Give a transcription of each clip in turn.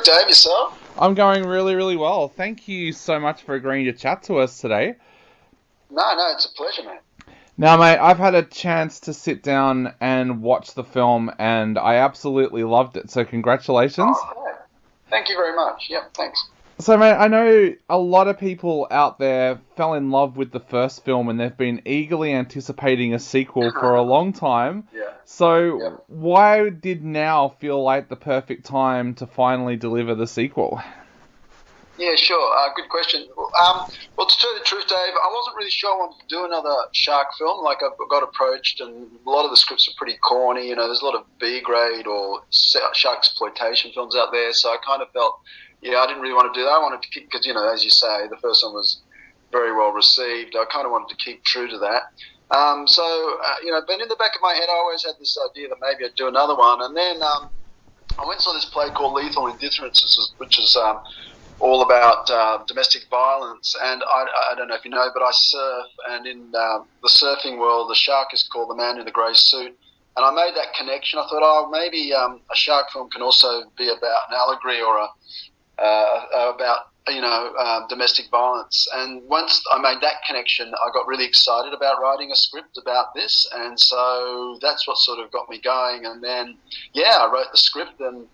Dave, yourself? I'm going really, really well. Thank you so much for agreeing to chat to us today. No, it's a pleasure, mate. Now, mate, I've had a chance to sit down and watch the film, and I absolutely loved it, so congratulations. Oh, great. Thank you very much. Yep, thanks. So, mate, I know a lot of people out there fell in love with the first film, and they've been eagerly anticipating a sequel for a long time. Yeah, So, yep. why did now feel like the perfect time to finally deliver the sequel? Yeah, sure. Good question. Well, to tell you the truth, Dave, I wasn't really sure I wanted to do another shark film. Like, I got approached, and a lot of the scripts are pretty corny. You know, there's a lot of B-grade or shark exploitation films out there. So I kind of felt, yeah, I didn't really want to do that. I wanted to keep, because, you know, as you say, the first one was very well received. I kind of wanted to keep true to that. But in the back of my head, I always had this idea that maybe I'd do another one. And then I went and saw this play called Lethal Indifference, which is all about domestic violence. And I don't know if you know, but I surf, and in the surfing world, the shark is called the man in the grey suit. And I made that connection. I thought, maybe a shark film can also be about an allegory or about domestic violence. And once I made that connection, I got really excited about writing a script about this, and so that's what sort of got me going. And then, yeah, I wrote the script, and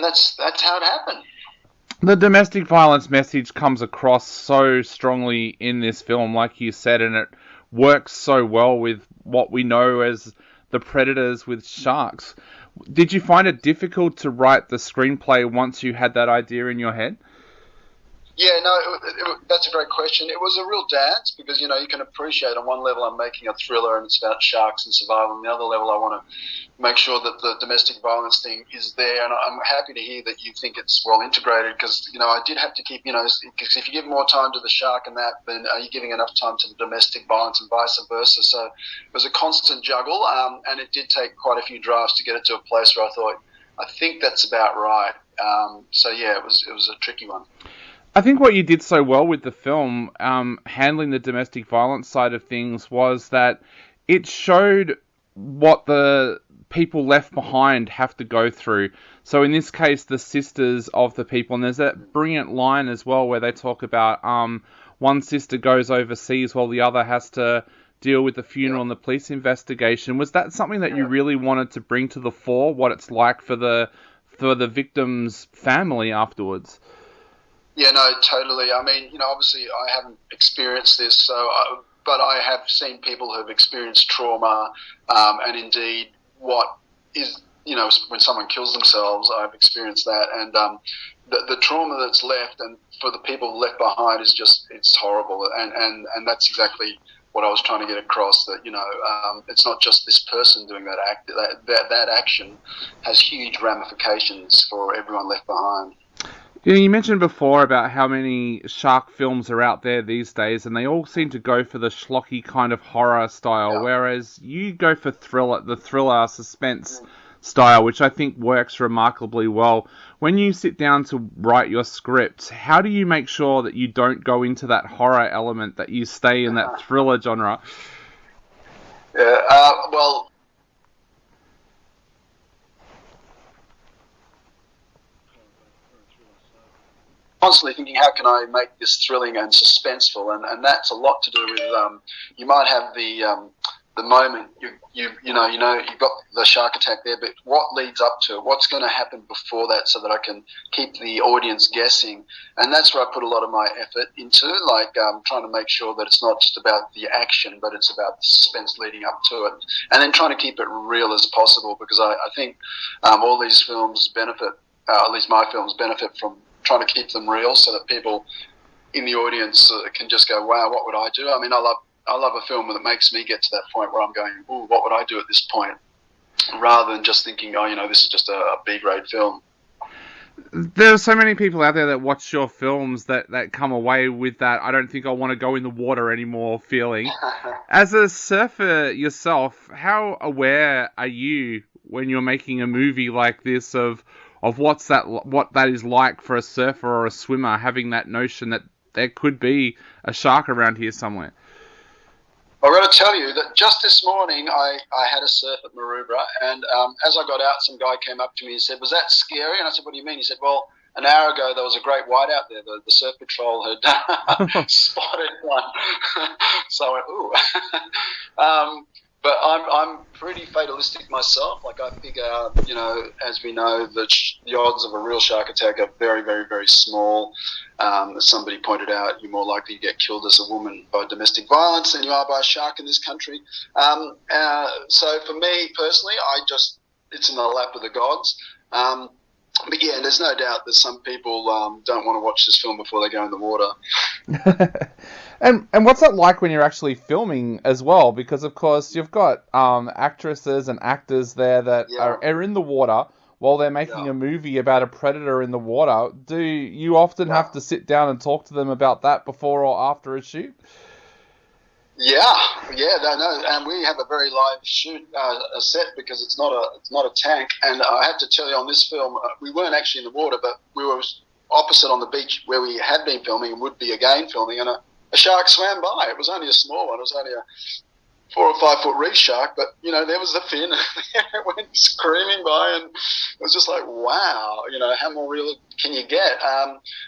that's how it happened. The domestic violence message comes across so strongly in this film, like you said, and it works so well with what we know as the predators with sharks. Did you find it difficult to write the screenplay once you had that idea in your head? Yeah, no, that's a great question. It was a real dance because, you know, you can appreciate on one level I'm making a thriller and it's about sharks and survival. On the other level, I want to make sure that the domestic violence thing is there. And I'm happy to hear that you think it's well integrated because, you know, I did have to keep, you know, because if you give more time to the shark and that, then are you giving enough time to the domestic violence and vice versa? So it was a constant juggle, and it did take quite a few drafts to get it to a place where I thought, I think that's about right. Yeah, it was a tricky one. I think what you did so well with the film, handling the domestic violence side of things, was that it showed what the people left behind have to go through. So in this case, the sisters of the people, and there's that brilliant line as well where they talk about one sister goes overseas while the other has to deal with the funeral and the police investigation. Was that something that you really wanted to bring to the fore, what it's like for the victim's family afterwards? Yeah, no, totally. I mean, you know, obviously I haven't experienced this, but I have seen people who have experienced trauma, and indeed what is, you know, when someone kills themselves, I've experienced that, and the trauma that's left and for the people left behind is just, it's horrible, and that's exactly what I was trying to get across, that, you know, it's not just this person doing that act, that action has huge ramifications for everyone left behind. You mentioned before about how many shark films are out there these days, and they all seem to go for the schlocky kind of horror style, whereas you go for the thriller suspense style, which I think works remarkably well. When you sit down to write your script, how do you make sure that you don't go into that horror element, that you stay in that thriller genre? Yeah, well, constantly thinking, how can I make this thrilling and suspenseful? And that's a lot to do with you might have the moment you know you've got the shark attack there, but what leads up to it? What's going to happen before that, so that I can keep the audience guessing? And that's where I put a lot of my effort into, like trying to make sure that it's not just about the action, but it's about the suspense leading up to it, and then trying to keep it real as possible, because I think all these films benefit, at least my films benefit from trying to keep them real, so that people in the audience can just go, wow, what would I do? I mean, I love a film that makes me get to that point where I'm going, ooh, what would I do at this point? Rather than just thinking, oh, you know, this is just a B-grade film. There are so many people out there that watch your films that come away with that I don't think I want to go in the water anymore feeling. As a surfer yourself, how aware are you when you're making a movie like this of what that is like for a surfer or a swimmer, having that notion that there could be a shark around here somewhere? I've got to tell you that just this morning I had a surf at Maroubra, and as I got out, some guy came up to me and said, was that scary? And I said, what do you mean? He said, well, an hour ago there was a great white out there. The surf patrol had spotted one, so I went, ooh. But I'm pretty fatalistic myself. Like I figure, as we know, the odds of a real shark attack are very, very, very small. As somebody pointed out, you're more likely to get killed as a woman by domestic violence than you are by a shark in this country. So for me personally, it's in the lap of the gods. But yeah, there's no doubt that some people don't want to watch this film before they go in the water. And what's that like when you're actually filming as well? Because of course you've got actresses and actors there that are in the water while they're making a movie about a predator in the water. Do you often have to sit down and talk to them about that before or after a shoot? Yeah, no, and we have a very live shoot a set because it's not a tank. And I have to tell you, on this film, we weren't actually in the water, but we were opposite on the beach where we had been filming and would be again filming, and a shark swam by. It was only a small one. It was only a 4 or 5 foot reef shark, but there was the fin. It went screaming by, and it was just like, wow, how more real can you get?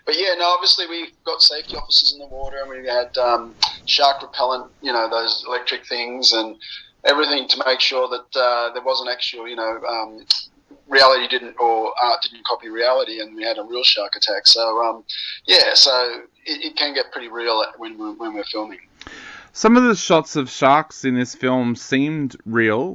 But yeah, no, obviously we've got safety officers in the water, and we had shark repellent, those electric things and everything to make sure that there wasn't actual, reality didn't copy reality, and we had a real shark attack. So so it can get pretty real when we're filming. Some of the shots of sharks in this film seemed real.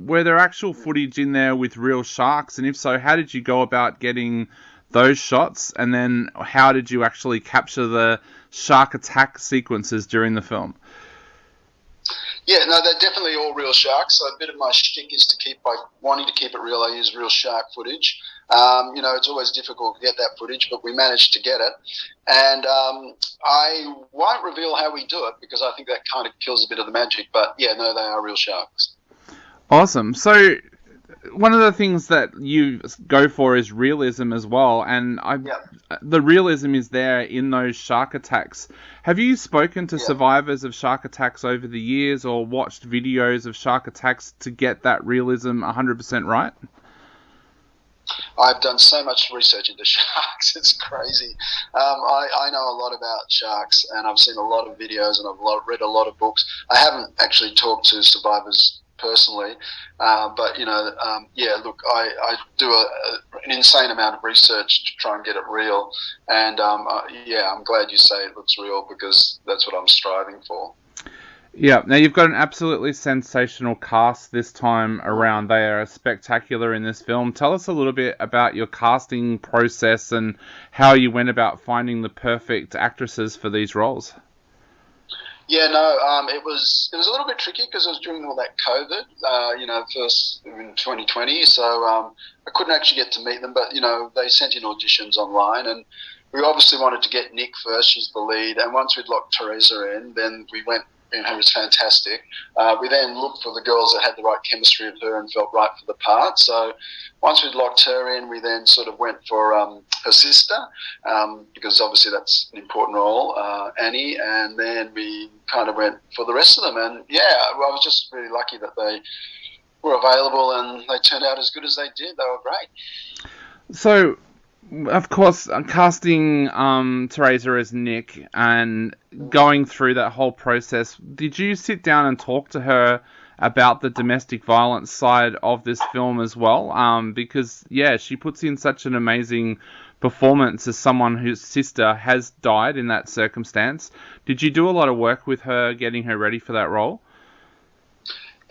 Were there actual footage in there with real sharks? And if so, how did you go about getting those shots? And then how did you actually capture the shark attack sequences during the film? Yeah, no, they're definitely all real sharks. So a bit of my shtick is by wanting to keep it real, I use real shark footage. It's always difficult to get that footage, but we managed to get it. And I won't reveal how we do it because I think that kind of kills a bit of the magic. But yeah, no, they are real sharks. Awesome. So one of the things that you go for is realism as well, and the realism is there in those shark attacks. Have you spoken to survivors of shark attacks over the years or watched videos of shark attacks to get that realism 100% right? I've done so much research into sharks, it's crazy. I know a lot about sharks, and I've seen a lot of videos, and I've read a lot of books. I haven't actually talked to survivors personally, but look, I do an insane amount of research to try and get it real, and I'm glad you say it looks real because that's what I'm striving for. Yeah, now you've got an absolutely sensational cast this time around. They are spectacular in this film. Tell us a little bit about your casting process and how you went about finding the perfect actresses for these roles. Yeah, no, it was a little bit tricky because it was during all that COVID, first in 2020, so I couldn't actually get to meet them, but, they sent in auditions online, and we obviously wanted to get Nick first, she's the lead, and once we'd locked Teresa in, then we went, who was fantastic. We then looked for the girls that had the right chemistry with her and felt right for the part. So once we'd locked her in, we then sort of went for her sister, because obviously that's an important role, Annie, and then we kind of went for the rest of them. And yeah, I was just really lucky that they were available and they turned out as good as they did. They were great. So, of course, casting Teresa as Nick and going through that whole process, did you sit down and talk to her about the domestic violence side of this film as well? Because, yeah, she puts in such an amazing performance as someone whose sister has died in that circumstance. Did you do a lot of work with her, getting her ready for that role?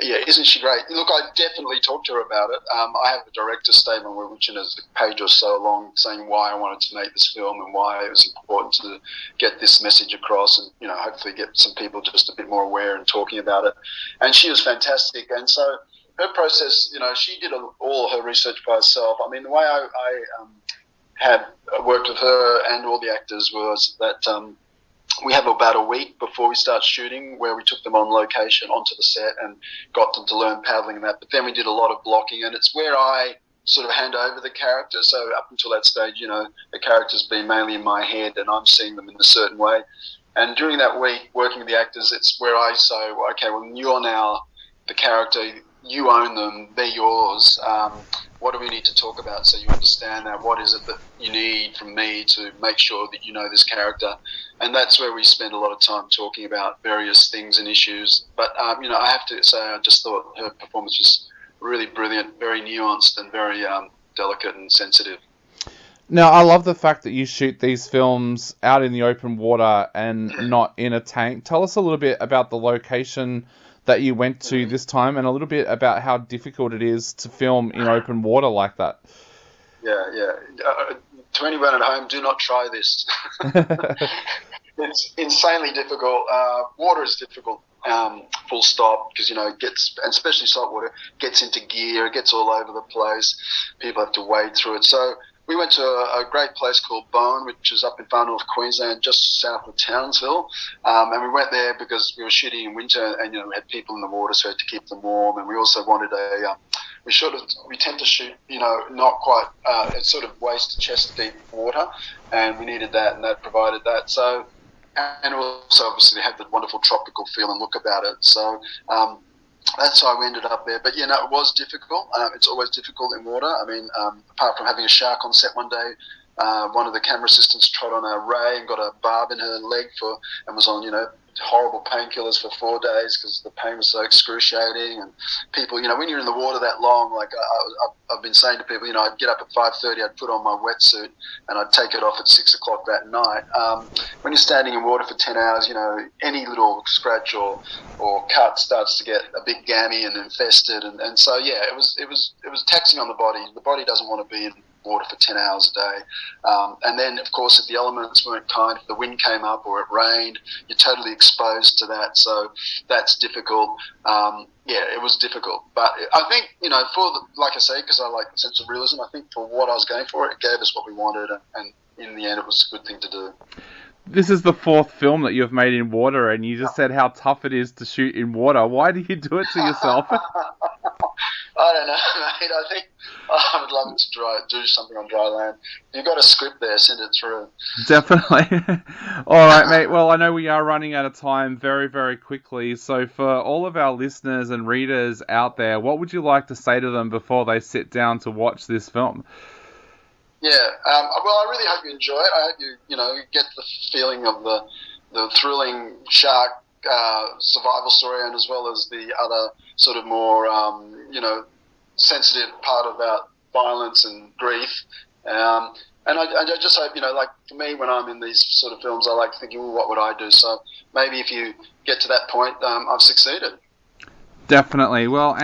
Yeah, isn't she great? Look, I definitely talked to her about it. I have a director's statement which is a page or so long saying why I wanted to make this film and why it was important to get this message across and, hopefully get some people just a bit more aware and talking about it. And she was fantastic. And so her process, she did all her research by herself. I mean, the way I had worked with her and all the actors was that we have about a week before we start shooting where we took them on location onto the set and got them to learn paddling and that. But then we did a lot of blocking, and it's where I sort of hand over the character. So up until that stage, the character's been mainly in my head and I'm seeing them in a certain way. And during that week, working with the actors, it's where I say, well, okay, well, you're now the character. you own them, they're yours. What do we need to talk about so you understand that? What is it that you need from me to make sure that you know this character? And that's where we spend a lot of time talking about various things and issues. But, I have to say I just thought her performance was really brilliant, very nuanced and very delicate and sensitive. Now, I love the fact that you shoot these films out in the open water and not in a tank. Tell us a little bit about the location that you went to this time, and a little bit about how difficult it is to film in open water like that. Yeah. To anyone at home, do not try this. It's insanely difficult. Water is difficult, full stop, because, it gets, and especially salt water, gets into gear, it gets all over the place. People have to wade through it. So we went to a great place called Bowen, which is up in far north Queensland, just south of Townsville. And we went there because we were shooting in winter, and we had people in the water, so we had to keep them warm. And we also wanted we tend to shoot, not quite, it's sort of waist to chest deep water, and we needed that, and that provided that. So, and also obviously they have the wonderful tropical feel and look about it. So, that's how we ended up there. But, it was difficult. It's always difficult in water. I mean, apart from having a shark on set one day, one of the camera assistants trod on a ray and got a barb in her leg and was on, horrible painkillers for 4 days because the pain was so excruciating. And people, when you're in the water that long, like I've been saying to people, I'd get up at 5:30, I'd put on my wetsuit and I'd take it off at 6 o'clock that night. When you're standing in water for 10 hours, any little scratch or cut starts to get a bit gammy and infested. And so, yeah, it was taxing on the body. The body doesn't want to be in water for 10 hours a day. And then, of course, if the elements weren't kind, if the wind came up or it rained, you're totally exposed to that. So that's difficult. It was difficult. But I think, like I say, because I like the sense of realism, I think for what I was going for, it gave us what we wanted. And in the end, it was a good thing to do. This is the fourth film that you've made in water, and you just said how tough it is to shoot in water. Why do you do it to yourself? I don't know, mate. I think I would love to do something on dry land. If you've got a script there, send it through. Definitely. All right, mate. Well, I know we are running out of time very, very quickly. So for all of our listeners and readers out there, what would you like to say to them before they sit down to watch this film? Yeah. Well, I really hope you enjoy it. I hope you get the feeling of the thrilling shark survival story, and as well as the other sort of more sensitive part about violence and grief. And I just hope, like for me, when I'm in these sort of films, I like thinking, well, what would I do? So maybe if you get to that point, I've succeeded. Definitely. Well.